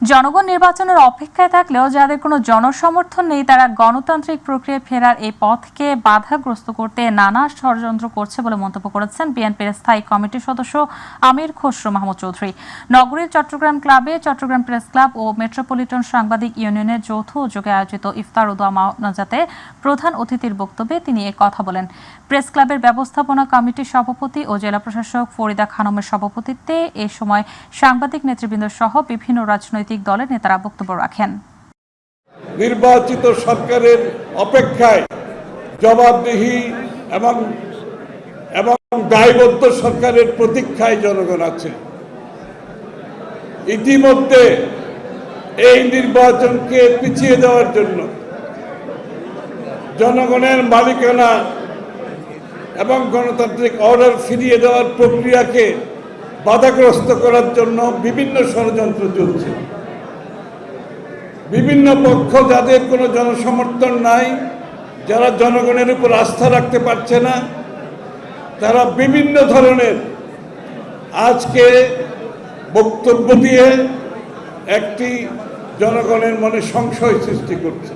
জনগণ নির্বাচনের অপেক্ষায় থাকলেও যাদের কোনো জনসমর্থন নেই তারা গণতান্ত্রিক প্রক্রিয়ায় ফেরার এই পথকে বাধাগ্রস্ত করতে নানা ষড়যন্ত্র করছে বলে মন্তব্য করেছেন বিএনপির স্থায়ী কমিটির সদস্য আমির খসরু মাহমুদ চৌধুরী। নগরীর চট্টগ্রাম ক্লাবে চট্টগ্রাম প্রেস ক্লাব ও মেট্রোপলিটন সাংবাদিক ইউনিয়নের যৌথ উদ্যোগে আয়োজিত ইফতার ও দোয়া মোনাজাতে প্রধান অতিথির বক্তব্যে তিনি এ কথা বলেন। প্রেস ক্লাবের ব্যবস্থাপনা কমিটির সভাপতি ও জেলা প্রশাসক ফরিদা খানমের সভাপতিত্বে এ সময় সাংবাদিক নেতৃবৃন্দ সহ বিভিন্ন রাজনৈতিক দলের নেতারা বক্তব্য রাখেন। নির্বাচিত সরকারের অপেক্ষায় জবাবদিহি এবং দায়বদ্ধ সরকারের প্রতীক্ষায় জনগণ আছে। ইতিমধ্যে এই নির্বাচনকে পিছিয়ে দেওয়ার জন্য জনগণের মালিকানা এবং গণতান্ত্রিক অর্ডার ফিরিয়ে দেওয়ার প্রক্রিয়াকে বাধাগ্রস্ত করার জন্য বিভিন্ন ষড়যন্ত্র চলছে। বিভিন্ন পক্ষ যাদের কোনো জনসমর্থন নাই, যারা জনগণের উপর আস্থা রাখতে পারছে না, তারা বিভিন্ন ধরনের আজকে বক্তব্য দিয়ে একটি জনগণের মনে সংশয় সৃষ্টি করছে।